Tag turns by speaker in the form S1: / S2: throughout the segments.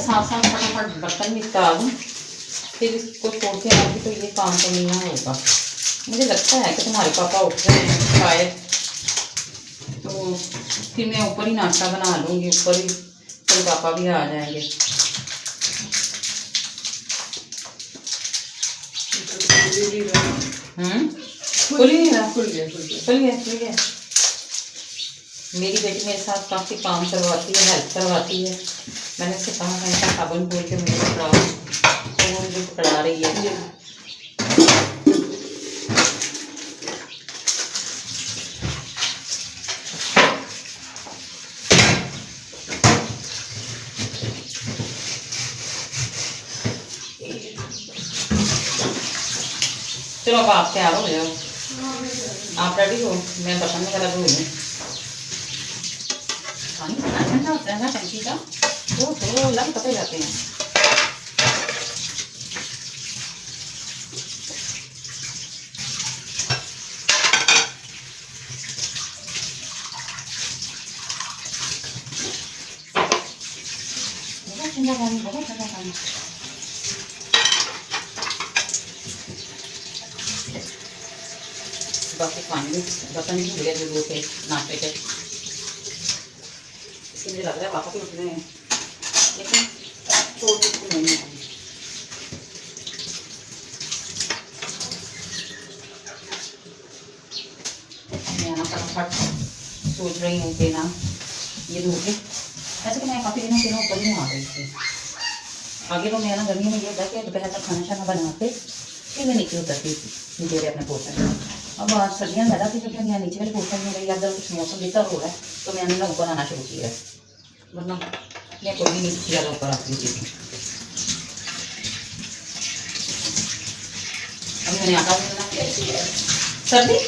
S1: साथ साथ फटाफट बर्तन निपटा दूँ, फिर इसको छोड़ के आऊँगी तो ये काम तो नहीं होगा। मुझे लगता है कि तुम्हारे पापा उठ रहे हैं शायद, तो फिर मैं ऊपर ही नाश्ता बना लूँगी, ऊपर ही फिर पापा भी आ जाएंगे। खुल गया। मेरी बेटी मेरे साथ काफ़ी काम करवाती है, हेल्प करवाती है। मैंने उससे कहा मैंने कहा साबुन बोल के मुझे पकड़ाओ, तो वो मुझे पकड़ा रही है। चलो अब आप तैयार हो जाओ, आप रेडी हो, मैं बर्तन वगैरह धो लूँ। पानी कितना ठंडा होता है ना टंकी का, तो लग पते जाते हैं। बहुत ठंडा पानी, बहुत ठंडा पानी। बाकी पानी बर्तन भी धुले जो थे नाश्ते के, इसलिए मुझे लग रहा है पापा के उठने हैं, लेकिन छोड़ के नहीं है। मैं ना फटाफट सोच रही हूँ कि ना ये धो के, ऐसे तो मैं काफ़ी दिनों से ना ऊपर नहीं आ रही थी। आगे तो मैं ना गर्मी में ये होता है कि दोपहर तक खाना शाना बनाते फिर मैं नीचे उतरती थी नीचे अपने पोर्शन में। अब आज सर्दियाँ ज़्यादा थी, क्योंकि मैं नीचे वाले पोर्शन में गई, अगर कुछ मौसम बेहतर हो रहा है तो मैंने ना ऊपर आना शुरू किया, वरना मैं कोई भी नहीं ज़्यादा ऊपर आती थी। अब मैंने आटा बनाना सर्दी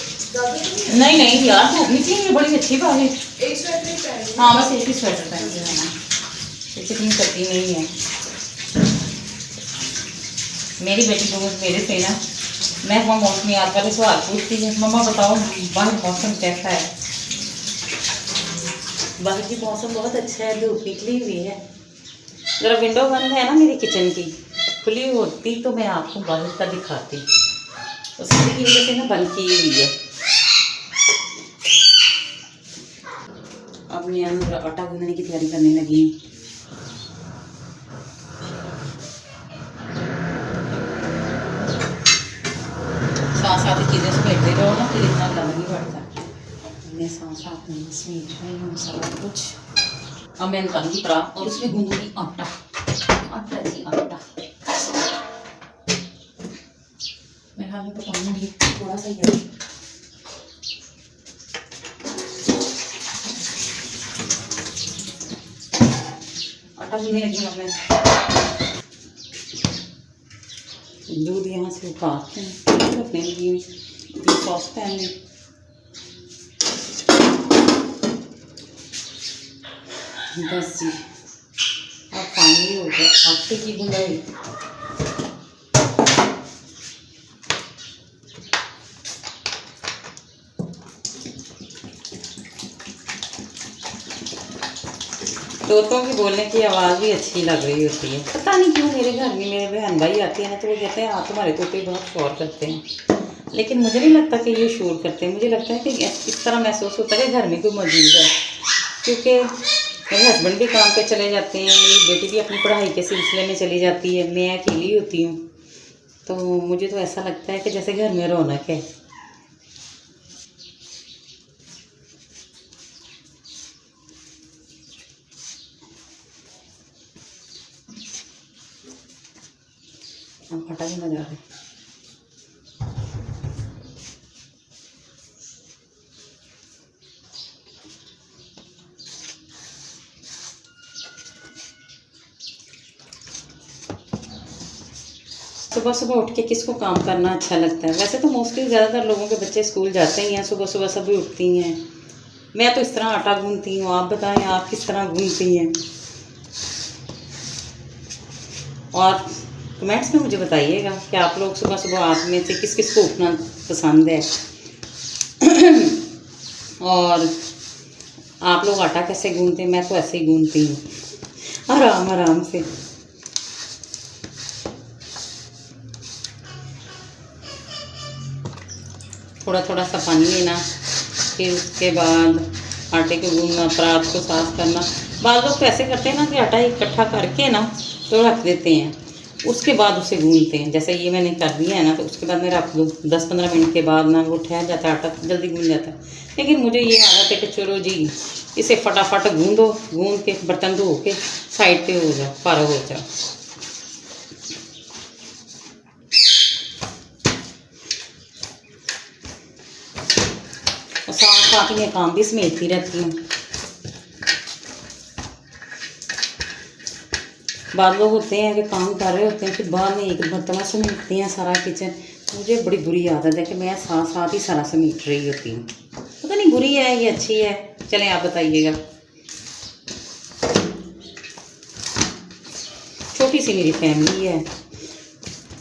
S1: नहीं यार, धूप निकली बड़ी अच्छी बात है। एक स्वेटर, हाँ बस एक ही स्वेटर पहन के जाना, इतनी सर्दी नहीं है। मेरी बेटी को मेरे से ना, मैं वहाँ मौसमी याद वाले सवाल पूछती है, मम्मा बताओ बाहर मौसम कैसा है। बाहर की मौसम बहुत अच्छा है, धूप निकली हुई है। जरा विंडो बंद है ना मेरी किचन की, खुली होती तो मैं आपको बाहर का दिखाती, उसकी वजह से ना बंद की हुई है। अब मैं आटा गूंदने की तैयारी करने लगी हूँ। साथ ही चीज़ें समेटते रहो ना, फिर इतना गंद नहीं पड़ता। मैं साथ में समेट रही हूँ सारा कुछ। अब मैं निकालूंगी परा और उसमें गूंदूंगी आटा, आटा। मेरे हाथ में तो पानी भी थोड़ा सा ही है। आटा गूंदने लगी हूँ मैं। दूध यहाँ से उतारते हैं अपने लिए सॉस पैन में। बस जी, अब फाइनली हो गया आटे की गुंदाई। तोतों की बोलने की आवाज़ भी अच्छी लग रही होती है। पता नहीं क्यों मेरे घर में मेरे बहन भाई आते हैं ना, तो वो कहते हैं आप तुम्हारे तोते बहुत शोर करते हैं, लेकिन मुझे नहीं लगता कि ये शोर करते हैं। मुझे लगता है कि इस तरह महसूस होता है कि घर में कोई मौजूद है, क्योंकि मेरे हस्बैंड भी काम पे चले जाते हैं, मेरी बेटी भी अपनी पढ़ाई के सिलसिले में चली जाती है, मैं अकेली होती हूँ, तो मुझे तो ऐसा लगता है कि जैसे घर में रौनक है। हम फटा भी ना जा रहे। सुबह सुबह उठ के किसको काम करना अच्छा लगता है? वैसे तो मोस्टली ज़्यादातर लोगों के बच्चे स्कूल जाते ही हैं, सुबह सुबह सभी उठती हैं। मैं तो इस तरह आटा गूंथती हूँ, आप बताएं आप किस तरह गूंथती हैं? और कमेंट्स में मुझे बताइएगा कि आप लोग सुबह सुबह आप में से किस किस को उठना पसंद है और आप लोग आटा कैसे गूंथते हैं? मैं तो ऐसे ही गूंथती हूँ। आराम आराम से। थोड़ा थोड़ा सा पानी लेना, फिर उसके बाद आटे को गूंदना, परात को साफ करना। बाद लोग कैसे करते हैं ना कि आटा इकट्ठा करके ना तो रख देते हैं, उसके बाद उसे गूंदते हैं। जैसे ये मैंने कर दिया है ना, तो उसके बाद मैं रख दूँ 10-15 मिनट के बाद ना वो ठहर जाता है, आटा जल्दी गूंद जाता है। लेकिन मुझे ये आदत है कि चलो जी इसे फटाफट गूंदो, गूंद के बर्तन धो के साइड पे हो जाओ, फारग हो जाओ। और साथ साथ में काम भी समेटती रहती हूँ। बाद लोग होते हैं कि काम कर रहे होते हैं, फिर बाद में एक बर्तन समेटते हैं सारा किचन। मुझे बड़ी बुरी आदत है कि मैं साथ साथ ही सारा समेट रही होती हूँ। पता नहीं बुरी है ये अच्छी है, चलें आप बताइएगा। छोटी सी मेरी फैमिली है।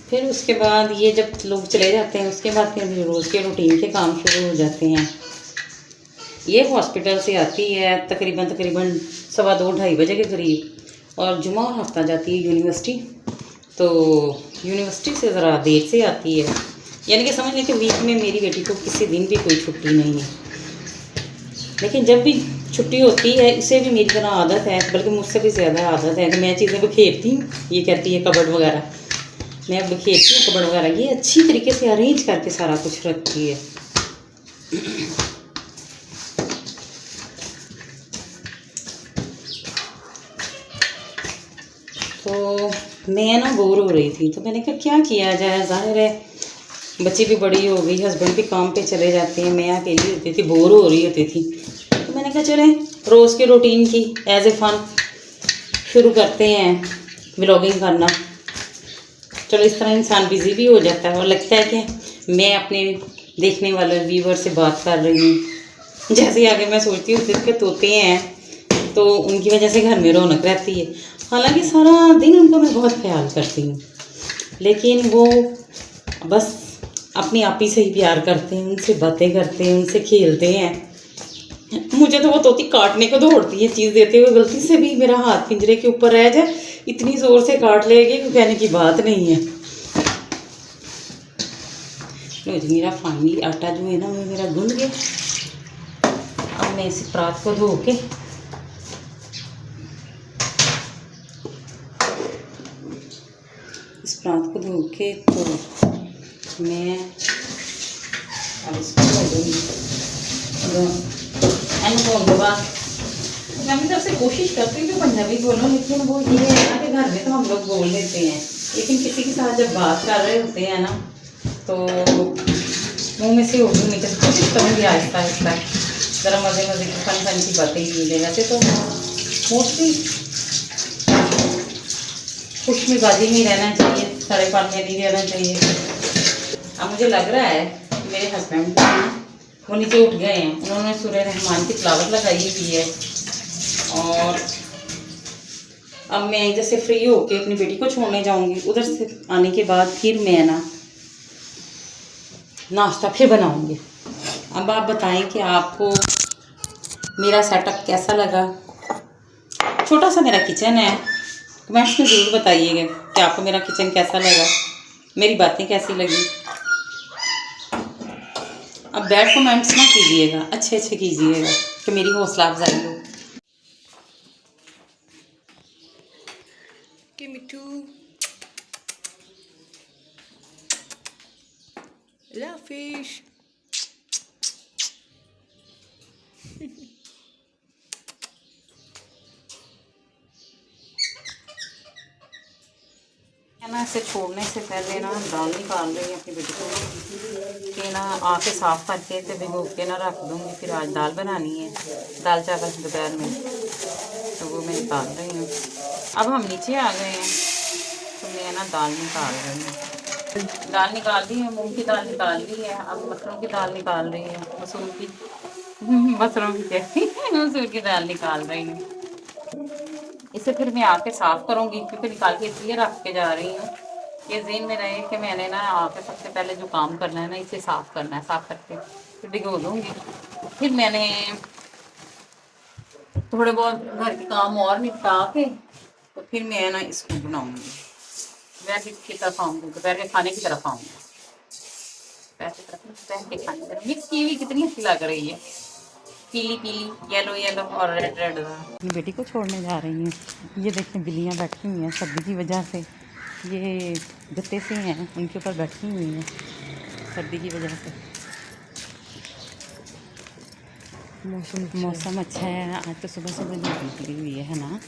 S1: फिर उसके बाद ये जब लोग चले जाते हैं, उसके बाद फिर रोज़ के रूटीन के काम शुरू हो जाते हैं। ये हॉस्पिटल से आती है तकरीबन 2:15-2:30 बजे के करीब, और जुमा और हफ्ता जाती है यूनिवर्सिटी। तो यूनिवर्सिटी से ज़रा देर से आती है, यानी कि समझ लें कि वीक में मेरी बेटी को किसी दिन भी कोई छुट्टी नहीं है। लेकिन जब भी छुट्टी होती है, इसे भी मेरी तरह आदत है, बल्कि मुझसे भी ज़्यादा आदत है कि मैं चीज़ें बखेरती हूँ। ये कहती है कबर्ड वगैरह, मैं बखेरती हूँ कबर्ड वगैरह। ये अच्छी तरीके से अरेंज करके सारा कुछ रखती है। तो मैं ना बोर हो रही थी, तो मैंने कहा क्या किया जाए। ज़ाहिर है बच्ची भी बड़ी हो गई, हस्बैंड भी काम पे चले जाते हैं, मैं अकेली होती थी, बोर हो रही होती थी। तो मैंने कहा चलें रोज़ के रूटीन की एज ए फ़न शुरू करते हैं व्लॉगिंग करना। चलो इस तरह इंसान बिज़ी भी हो जाता है और लगता है कि मैं अपने देखने वाले व्यूवर से बात कर रही हूँ। जैसे आगे मैं सोचती हूँ जिसके तोते हैं तो उनकी वजह से घर में रौनक रहती है। हालांकि सारा दिन उनका मैं बहुत ख्याल करती हूँ, लेकिन वो बस अपनी आप ही से ही प्यार करते हैं, उनसे बातें करते हैं, उनसे खेलते हैं। मुझे तो वो तोती काटने को दौड़ती है, चीज़ देते हुए गलती से भी मेरा हाथ पिंजरे के ऊपर रह जाए इतनी ज़ोर से काट लेगी कि कहने की बात नहीं है। लो जी मेरा फाइनली आटा जो है ना वो मेरा गूंद गया। अब मैं इस परात को धो के तो मैं अब इसको धो दूँगी। मैं अपनी तरफ से कोशिश करती हूँ कि पंजाबी बोलूँ, लेकिन वो ये है ना कि घर में तो हम लोग बोल लेते हैं, लेकिन किसी के साथ जब बात कर रहे होते हैं ना तो मुँह में से उर्दू निकल। कोशिश करूँगी आहिस्ता आहिस्ता ज़रा मज़े मज़े की फन फन की बातें की। वैसे तो मोस्टली खुश मिजाजी में रहना चाहिए, सारे पान में नहीं रहना चाहिए। अब मुझे लग रहा है कि मेरे हस्बैंड वो नीचे उठ गए हैं, उन्होंने सूरह रहमान की तिलावत लगाई हुई है। और अब मैं इधर से फ्री होके अपनी बेटी को छोड़ने जाऊंगी। उधर से आने के बाद फिर मैं ना नाश्ता फिर बनाऊंगी। अब आप बताएं कि आपको मेरा सेटअप कैसा लगा। छोटा सा मेरा किचन है, कमेंट्स में ज़रूर बताइएगा कि आपको मेरा किचन कैसा लगा, मेरी बातें कैसी लगी। अब बैड कमेंट्स ना कीजिएगा, अच्छे अच्छे कीजिएगा कि मेरी हौसला अफजाई हो। कि मिठू फिश है ना। इसे छोड़ने से पहले ना दाल निकाल रही अपनी बेटी को कि ना आके साफ़ करके तो भिगो के ना रख दूँगी। फिर आज दाल बनानी है, दाल चावल दोपहर में, तो वो मैं निकाल रही हूँ। अब हम नीचे आ गए हैं तो मैं ना दाल निकाल रही हूँ। दाल निकाल दी है, मूंग की दाल निकाल ली है। अब मसरों की दाल निकाल रही हूँ, मसूर की मसरों की क्या मसूर की दाल निकाल रही हूँ। इसे फिर मैं आके साफ़ करूँगी क्योंकि निकाल के इसलिए रख के जा रही हूँ ये ज़हन में रहे कि मैंने ना आके सबसे पहले जो काम करना है ना इसे साफ़ करना है। साफ़ करके फिर भिगो दूँगी। फिर मैंने थोड़े बहुत घर के काम और निपटा के तो फिर मैं ना इसको बनाऊंगी, दोपहर की तरफ आऊँगी, दोपहर के खाने की तरफ आऊँगी। दोपहर के खाने की तरफ मिक्स की हुई कितनी अच्छी लग रही है, पीली पीली, येलो येलो और रेड रेड। अपनी बेटी को छोड़ने जा रही हूँ। ये देखें बिल्लियाँ बैठी हुई हैं सर्दी की वजह से, ये गत्ते से हैं उनके ऊपर बैठी हुई हैं सर्दी की वजह से। मौसम अच्छा है आज तो, सुबह सुबह धूप निकली हुई है ना।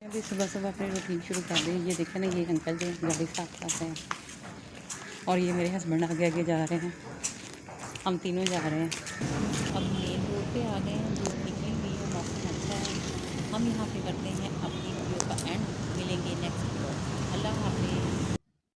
S1: अभी सुबह सुबह अपनी रूटीन शुरू कर दी। ये देखें ना, ये अंकल जो गाड़ी साफ करते हैं और ये मेरे हस्बैंड आगे आगे जा रहे हैं, हम तीनों जा रहे हैं। अब मेन रोड पे आ गए हैं, धूप निकली हुई है, मौसम अच्छा है। हम यहाँ पे करते हैं